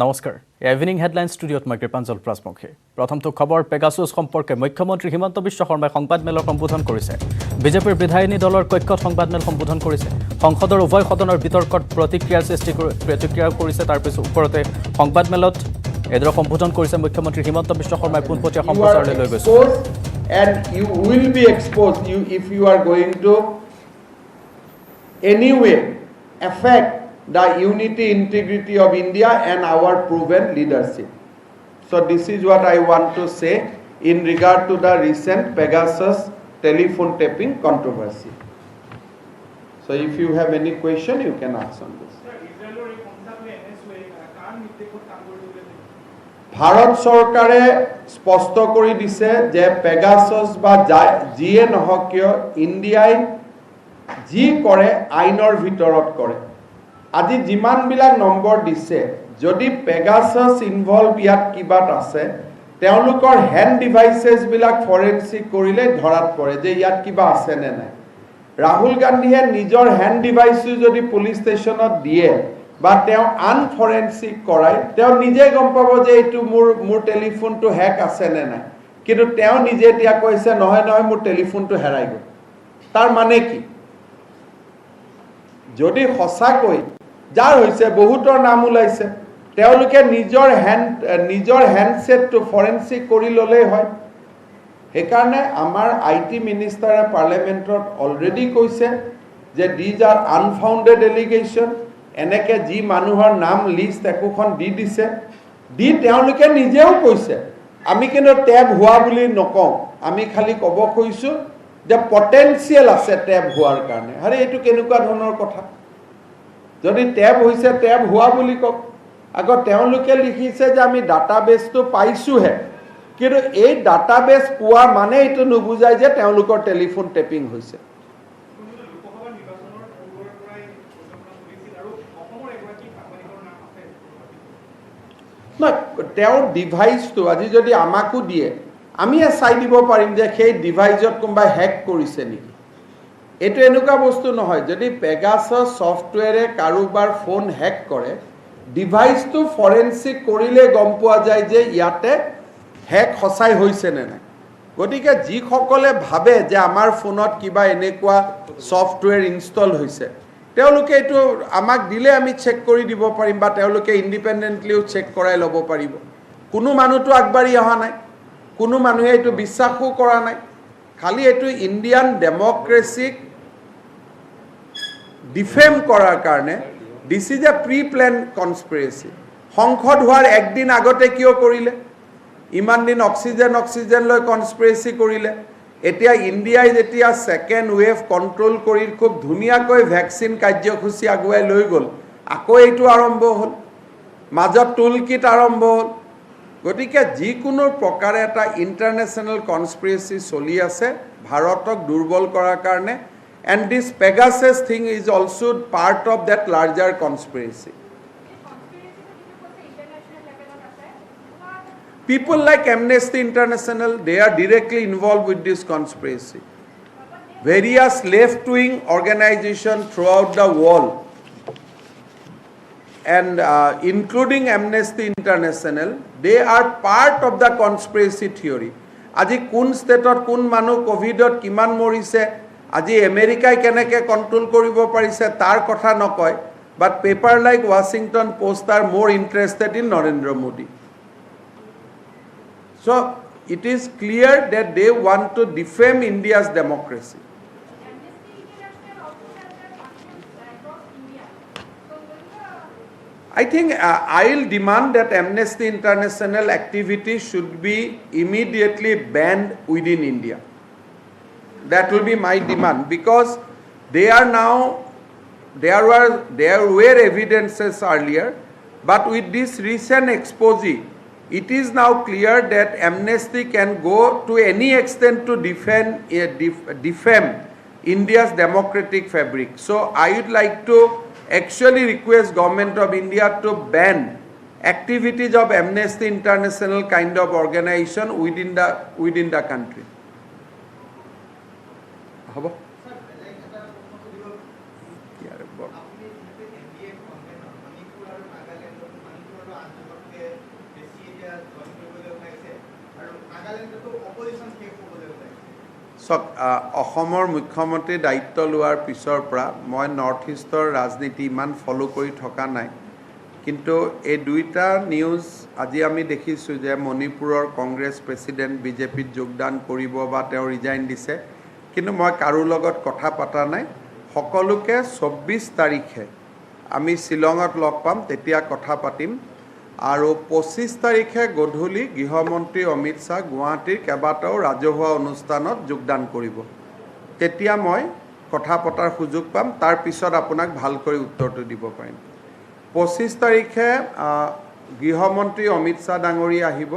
নমস্কাৰ evening headline ষ্টুডিঅ'ত মই কৃপাঞ্জল প্ৰাজমুখী প্ৰথমটো খবৰ পেগাছাছ সম্পৰ্কে মুখ্যমন্ত্ৰী হিমন্ত বিশ্ব শৰ্মাই সংবাদমেলৰ সম্বোধন কৰিছে বিজেপিৰ বিধায়িনী দলৰ কক্ষত সংবাদমেল সম্বোধন কৰিছে সংসদৰ উভয় সদনৰ বিতৰ্কত প্ৰতিক্ৰিয়া কৰিছে তাৰ পিছত ওপৰতে সংবাদমেলত এদৰ সম্বোধন কৰিছে মুখ্যমন্ত্ৰী হিমন্ত বিশ্ব শৰ্মাই পোনপটীয়া সম্প্ৰচাৰলৈ লৈ গৈছে and you will be exposed if you are going to anyway affect the unity, integrity of India and our proven leadership. So this is what I want to say in regard to the recent Pegasus telephone tapping controversy. So if you have any question, you can ask on this. Bharat চৰকাৰে স্পষ্ট কৰি দিছে যে Pegasus বা যিয়ে নহওক কিয় ইণ্ডিয়াই যি কৰে আইনৰ ভিতৰত কৰে আজি যিমানবিলাক নম্বৰ দিছে যদি পেগাছাছ ইনভলভ ইয়াত কিবাত আছে তেওঁলোকৰ হ্যান্ড ডিভাইসেস বিলাক ফৰেনসিক কৰিলে ধৰাত পৰে যে ইয়াত কিবা আছে নে নাই ৰাহুল গান্ধীয়ে নিজৰ হ্যান্ড ডিভাইসটো যদি পুলিশ ষ্টেচনত দিয়ে বা তেওঁ আনফৰেনসিক কৰায় তেওঁ নিজে গম পাব যে এইটো মোৰ টেলিফোনটো হ্যাক আছে নে নাই কিন্তু তেওঁ নিজে এতিয়া কৈছে নহয় নহয় মোৰ টেলিফোনটো হেৰাই গ'ল তাৰ মানে কি যদি সঁচাকৈ যাৰ হৈছে বহুতৰ নাম ওলাইছে তেওঁলোকে নিজৰ হ্যান্ডসেটটো ফৰেনসিক কৰি ললেই হয় সেইকাৰণে আমাৰ আইটি মিনিষ্টাৰে পাৰ্লিয়ামেন্টত অলৰেডি কৈছে যে দিজ আৰ আনফাউণ্ডেড এলিগেশন এনেকে যি মানুহৰ নাম লিষ্ট একোখন দি দিছে দি তেওঁলোকে নিজেও কৈছে আমি কিন্তু ট্যাব হোৱা বুলি নকওঁ আমি খালি ক'ব কৈছো যে পটেনশিয়াল আছে ট্যাব হোৱাৰ কাৰণে আৰে এইটো কেনেকুৱা ধৰণৰ কথা যদি ট্যাব হৈছে ট্যাব হোৱা বুলি কক আগত তেওঁলোকে লিখিছে যে আমি ডাটাবেছটো পাইছোহে কিন্তু এই ডাটাবেছ পোৱা মানে এইটো নুবুজায় যে তেওঁলোকৰ টেলিফোন টেপিং হৈছে তেওঁৰ ডিভাইসটো আজি যদি আমাকো দিয়ে আমি চাই দিব পাৰিম যে সেই ডিভাইসত কোনোবাই হ্যাক কৰিছে নেকি এটো এনেকুৱা বস্তু নহয় যদি পেগাছাছ সফটওয়্যাৰে কাৰোবাৰ ফোন হ্যাক কৰে ডিভাইসটো ফৰেনসিক কৰিলে গম পোৱা যায় যে ইয়াতে হ্যাক হসাই হৈছে নে নাই গতিকে যি সকলে ভাবে যে আমাৰ ফোনত কিবা এনেকুৱা সফটওয়্যাৰ ইনষ্টল হৈছে তেওঁলোকে এটো আমাক দিলে আমি চেক কৰি দিব পাৰিম বা তেওঁলোকে ইন্ডিপেন্ডেন্টলিও চেক কৰাই ল'ব পাৰিব কোনো মানুহটো আগবাঢ়ি অহা নাই কোনো মানুহে এটো বিশ্বাসও কৰা নাই খালি এটো ইন্ডিয়ান ডেমক্ৰেসিক ডিফেম কৰাৰ কাৰণে this is a pre plan conspiracy সংসদ হোৱাৰ একদিন আগতে কিয় কৰিলে ইমান দিন অক্সিজেন লৈ কনস্পিৰেসি কৰিলে এতিয়া ইণ্ডিয়াই যেতিয়া সেকেন্ড ওয়েভ কন্ট্ৰোল কৰি খুব ধুনিয়াকৈ ভ্যাকচিন কাৰ্যসূচী আগুৱাই লৈ গল আকৌ এইটো আৰম্ভ হল মাজত টুলকিট আৰম্ভ হল গতিকে যিকোনো প্ৰকাৰে এটা ইন্টাৰনেশনাল কনস্পিৰেসি চলি আছে ভাৰতক দুৰ্বল কৰাৰ কাৰণে and this Pegasus thing is also part of that larger conspiracy people like Amnesty International they are directly involved with this conspiracy various left wing organizations throughout the world and including Amnesty International they are part of the conspiracy theory আজি কোন ষ্টেটত কোন মানুহ কোভিডত কিমান মৰিছে আজি আমেৰিকাই কেনেকে কন্ট্ৰোল কৰিব পাৰিছে তাৰ কথা নকয় but paper like Washington Post are more interested in Narendra Modi so it is clear that they want to defame India's democracy I think I'll demand that Amnesty International activity should be immediately banned within India that will be my demand because there were evidences earlier but with this recent expose it is now clear that Amnesty can go to any extent to defame India's democratic fabric so I would like to actually request government of India to ban activities of Amnesty International kind of organization within the country হ'ব চাওক অসমৰ মুখ্যমন্ত্ৰী দায়িত্ব লোৱাৰ পিছৰ পৰা মই north ইষ্টৰ ৰাজনীতি ইমান ফ'ল' কৰি থকা নাই কিন্তু এই দুইটা নিউজ আজি আমি দেখিছোঁ যে মণিপুৰৰ কংগ্ৰেছ প্ৰেছিডেণ্ট বিজেপিত যোগদান কৰিব বা তেওঁ ৰিজাইন দিছে কিন্তু মই কাৰো লগত কথা পতা নাই সকলোকে 24 তাৰিখে আমি শ্বিলঙত লগ পাম তেতিয়া কথা পাতিম আৰু 25 তাৰিখে গধূলি গৃহমন্ত্ৰী অমিত শ্বাহ গুৱাহাটীৰ কেইবাটাও ৰাজহুৱা অনুষ্ঠানত যোগদান কৰিব তেতিয়া মই কথা পতাৰ সুযোগ পাম তাৰ পিছত আপোনাক ভালকৈ উত্তৰটো দিব পাৰিম 25 তাৰিখে গৃহমন্ত্ৰী অমিত শ্বাহ ডাঙৰীয়া আহিব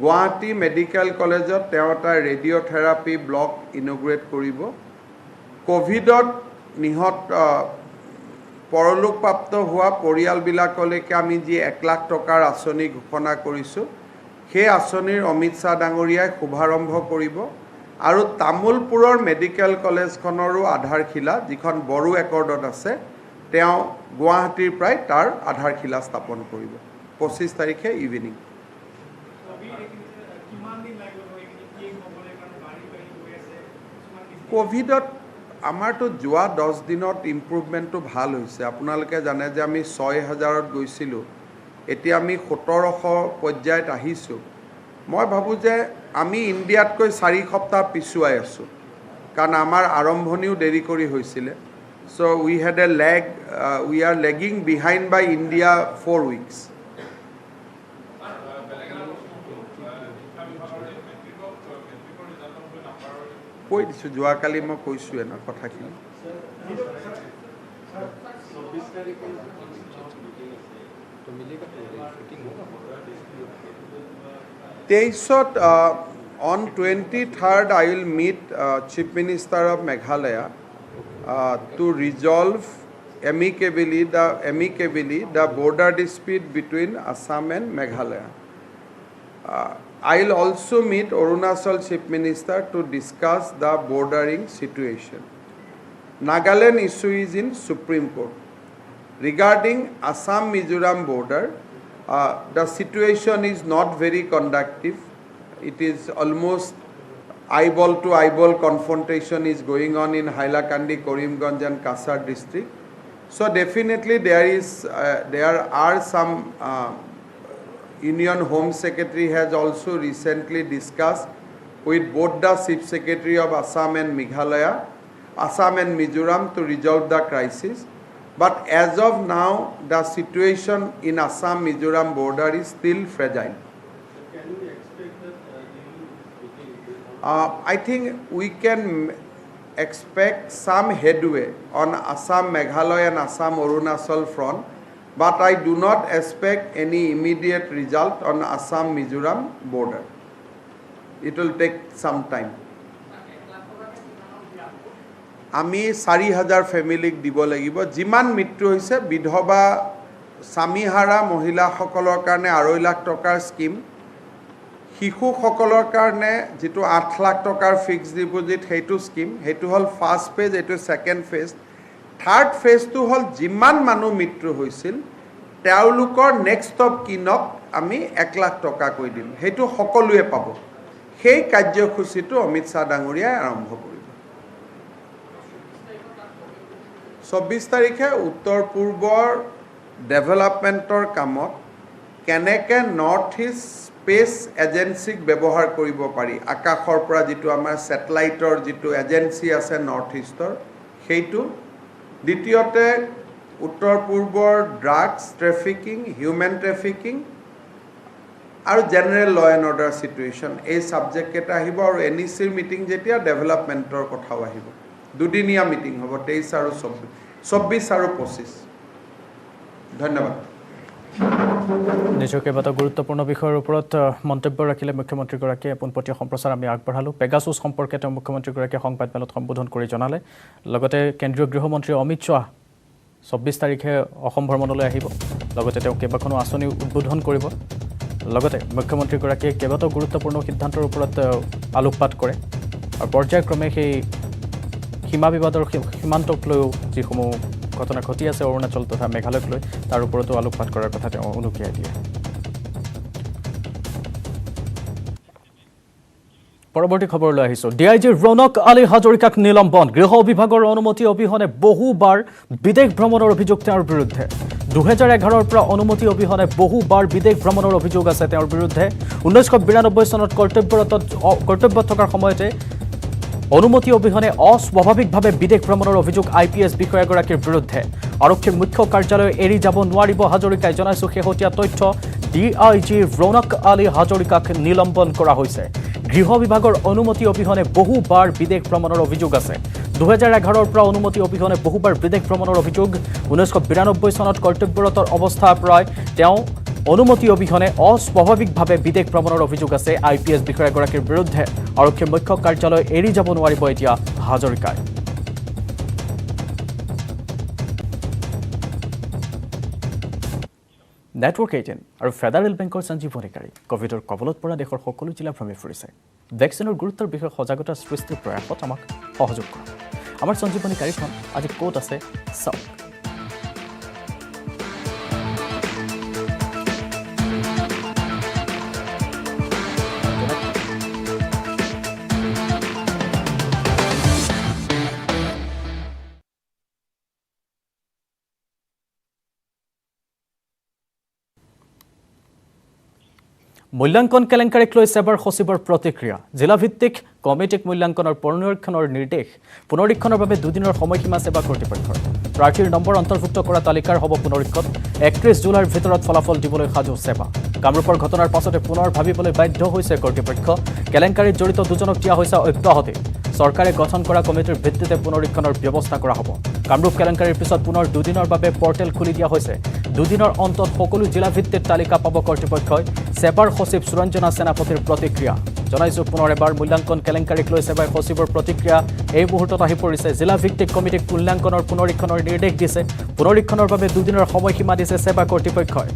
গুৱাহাটী মেডিকেল কলেজত তেওঁ এটা ৰেডিঅ'থেৰাপি ব্লক ইনগ্ৰেট কৰিব কোভিডত নিহত পৰলোকপ্ৰাপ্ত হোৱা পৰিয়ালবিলাকলৈকে আমি যি 1 লাখ টকাৰ আঁচনি ঘোষণা কৰিছোঁ সেই আঁচনিৰ অমিত শ্বাহ ডাঙৰীয়াই শুভাৰম্ভ কৰিব আৰু তামুলপুৰৰ মেডিকেল কলেজখনৰো আধাৰশিলা যিখন বড়ো একৰ্ডত আছে তেওঁ গুৱাহাটীৰ পৰাই তাৰ আধাৰশিলা স্থাপন কৰিব 25 তাৰিখে ইভিনিং কোভিডত আমাৰতো যোৱা 10 দিনত ইম্প্ৰুভমেণ্টটো ভাল হৈছে আপোনালোকে জানে যে আমি 6000ত গৈছিলোঁ এতিয়া আমি 1700 পৰ্যায়ত আহিছোঁ মই ভাবোঁ যে আমি ইণ্ডিয়াতকৈ 4 সপ্তাহ পিছুৱাই আছোঁ কাৰণ আমাৰ আৰম্ভণিও দেৰি কৰি হৈছিলে so we had a lag we are lagging behind by India 4 weeks কৈ দিছোঁ যোৱাকালি মই কৈছোঁৱে ন কথাখিনি 23ত on 23rd I will meet Chief Minister of Meghalaya to resolve amicably the border dispute between Assam and Meghalaya. I will also meet Arunachal Chief Minister to discuss the bordering situation. Nagaland issue is in Supreme Court. Regarding Assam-Mizoram border, the situation is not very conducive. It is almost eyeball to eyeball confrontation is going on in Hailakandi, Karimganj and Kasar district. So definitely there are some Union Home Secretary has also recently discussed with both the Chief Secretary of Assam and Meghalaya, Assam and Mizoram to resolve the crisis. But as of now, the situation in Assam-Mizoram border is still fragile. Can we expect that I think we can expect some headway on Assam-Meghalaya and Assam-Arunachal front. But I do not expect any immediate result on Assam-Mizoram border. It will take some time. আমি 4000 ফেমিলিক দিব লাগিব যিমান মৃত্যু হৈছে বিধৱা স্বামীহাৰা মহিলাসকলৰ কাৰণে 2.5 লাখ টকাৰ স্কিম শিশুসকলৰ কাৰণে যেটো 8 লাখ টকাৰ ফিক্সড ডিপোজিট হেতু স্কিম হেতু হল ফাৰ্স্ট ফেজ এটো সেকেন্ড ফেজ থাৰ্ড ফেজটো হল যিমান মানুহ মৃত্যু হৈছিল তেওঁলোকৰ নেক্সট অফ কিনক আমি 1 লাখ টকা কৈ দিম হেতু সকলোৱে পাব সেই কাৰ্যসূচীটো অমিত শ্বাহ ডাঙৰীয়াই আৰম্ভ কৰিব 24 তাৰিখে উত্তৰ পূৰ্বৰ ডেভেলপমেণ্টৰ কামত কেনেকে নৰ্থ ইষ্ট স্পেচ এজেন্সিক ব্যৱহাৰ কৰিব পাৰি আকাশৰ পৰা যেটো আমাৰ স্যাটেলাইটৰ যেটো এজেন্সি আছে নৰ্থ ইষ্টৰ সেইটো দ্বিতীয়তে উত্তৰ পূৰ্বৰ ড্ৰাগছ ট্ৰেফিকিং হিউম্যান ট্ৰেফিকিং আৰু জেনাৰেল ল এণ্ড অৰ্ডাৰ সিচুৱেশ্যন এই সাবজেক্ট কেইটা আহিব আৰু এনইচিৰ মিটিং যেতিয়া ডেভেলপমেণ্টৰ কথাও আহিব দুদিনীয়া মিটিং হ'ব 23 আৰু 24 আৰু 25 ধন্যবাদ নিজৰ কেইবাটাও গুৰুত্বপূৰ্ণ বিষয়ৰ ওপৰত মন্তব্য ৰাখিলে মুখ্যমন্ত্ৰীগৰাকীয়ে পোনপটীয়া সম্প্ৰচাৰ আমি আগবঢ়ালোঁ পেগাছুছ সম্পৰ্কে তেওঁ মুখ্যমন্ত্ৰীগৰাকীয়ে সংবাদমেলত সম্বোধন কৰি জনালে লগতে কেন্দ্ৰীয় গৃহমন্ত্ৰী অমিত শ্বাহ 24 তাৰিখে অসম ভ্ৰমণলৈ আহিব লগতে তেওঁ কেইবাখনো আঁচনি উদ্বোধন কৰিব লগতে মুখ্যমন্ত্ৰীগৰাকীয়ে কেইবাটাও গুৰুত্বপূৰ্ণ সিদ্ধান্তৰ ওপৰত আলোকপাত কৰে আৰু পৰ্যায়ক্ৰমে সেই সীমা বিবাদৰ সীমান্তক লৈ যিসমূহ ঘটনা ঘটি আছে অৰুণাচল তথা মেঘালয়ক লৈ তাৰ ওপৰতো আলোকপাত কৰাৰ কথা তেওঁ অনুকিয়াই দিয়ে পৰৱৰ্তী খবৰলৈ আহিছো ডিআইজি ৰৌনক আলী হাজৰিকাক নিলম্বন গৃহ বিভাগৰ অনুমতি অবিহনে বহুবাৰ বিদেশ ভ্ৰমণৰ অভিযোগ তেওঁৰ বিৰুদ্ধে 2011 পৰা অনুমতি অবিহনে বহুবাৰ বিদেশ ভ্ৰমণৰ অভিযোগ আছে তেওঁৰ বিৰুদ্ধে 1992 চনত কৰ্তব্যত থকাৰ সময়তে অনুমতি অবিহনে অস্বাভাৱিকভাৱে বিদেশ ভ্ৰমণৰ অভিযোগ আইপিএছ বিষয়াগৰাকীৰ বিৰুদ্ধে আৰক্ষীৰ মুখ্য কাৰ্যালয় এৰি যাব নোৱাৰিব হাজৰিকাই জনাইছো শেহতীয়া তথ্য ডিআইজি ৰৌনক আলী হাজৰিকাক নিলম্বন কৰা হৈছে গৃহ বিভাগৰ অনুমতি অবিহনে বহুবাৰ বিদেশ ভ্ৰমণৰ অভিযোগ আছে 2011 পৰা অনুমতি অবিহনে বহুবাৰ বিদেশ ভ্ৰমণৰ অভিযোগ 1992 চনত কৰ্তব্যৰত অৱস্থাৰ পৰাই তেওঁ অনুমতি অবিহনে অস্বাভাৱিকভাৱে বিদেশ ভ্ৰমণৰ অভিযোগ আছে আইপিএছ বিষয়াগৰাকীৰ বিৰুদ্ধে আৰক্ষীৰ মুখ্য কাৰ্যালয় এৰি যাব নোৱাৰিব এতিয়া হাজৰিকাই নেটৱৰ্ক 18 আৰু ফেডাৰেল বেংকৰ সঞ্জীৱনীকাৰী কোভিডৰ কবলত পৰা দেশৰ সকলো জিলা ভ্ৰমি ফুৰিছে ভেকচিনৰ গুৰুত্বৰ বিষয়ে সজাগতা সৃষ্টিৰ প্ৰয়াসত আমাক সহযোগ কৰে আমাৰ সঞ্জীৱনীকাৰীখন আজি ক'ত আছে চাওক মূল্যাংকন কেলেংকাৰীক লৈ সেবাৰ সচিবৰ প্ৰতিক্ৰিয়া জিলাভিত্তিক কমিটিক মূল্যাংকনৰ পুনৰীক্ষণৰ নিৰ্দেশ পুনৰীক্ষণৰ বাবে দুদিনৰ সময়সীমা সেবা কৰ্তৃপক্ষৰ প্ৰাৰ্থীৰ নম্বৰ অন্তৰ্ভুক্ত কৰা তালিকাৰ হ'ব পুনৰীক্ষণ 31 জুলাইৰ ভিতৰত ফলাফল দিবলৈ সাজু সেবা কামৰূপৰ ঘটনাৰ পাছতে পুনৰ ভাবিবলৈ বাধ্য হৈছে কৰ্তৃপক্ষ কেলেংকাৰীত জড়িত দুজনক দিয়া হৈছে অব্যাহতি চৰকাৰে গঠন কৰা কমিটিৰ ভিত্তিতে পুনৰীক্ষণৰ ব্যৱস্থা কৰা হ'ব কামৰূপ কেলেংকাৰীৰ পিছত পুনৰ দুদিনৰ বাবে পৰ্টেল খুলি দিয়া হৈছে দুদিনৰ অন্তত সকলো জিলা ভিত্তিক তালিকা পাব কৰ্তৃপক্ষই সেবাৰ সচিব সুৰঞ্জনা সেনাপতিৰ প্ৰতিক্ৰিয়া জনাইছো পুনৰ এবাৰ মূল্যাংকন কেলেংকাৰীক লৈ সেবাৰ সচিবৰ প্ৰতিক্ৰিয়া এই মুহূৰ্তত আহি পৰিছে জিলা ভিত্তিক কমিটিক মূল্যাংকনৰ পুনৰীক্ষণৰ নিৰ্দেশ দিছে পুনৰীক্ষণৰ বাবে দুদিনৰ সময়সীমা দিছে সেবা কৰ্তৃপক্ষই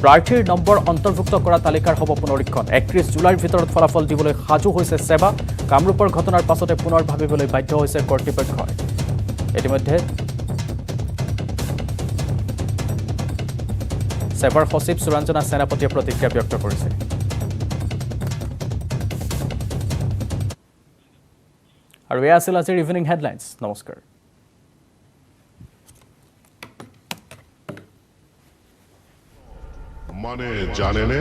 প্ৰাৰ্থীৰ নম্বৰ অন্তৰ্ভুক্ত কৰা তালিকাৰ হ'ব পুনৰীক্ষণ 31 জুলাইৰ ভিতৰত ফলাফল দিবলৈ সাজু হৈছে সেবা কামৰূপৰ ঘটনাৰ পাছতে পুনৰ ভাবিবলৈ বাধ্য হৈছে কৰ্তৃপক্ষই ইতিমধ্যে সেবাৰ সচিব সুৰঞ্জনা সেনাপতিয়ে প্ৰতিক্ৰিয়া ব্যক্ত কৰিছে আৰু এয়া আছিল আজিৰ ইভিনিং হেডলাইন্স নমস্কাৰ মানে জানেনে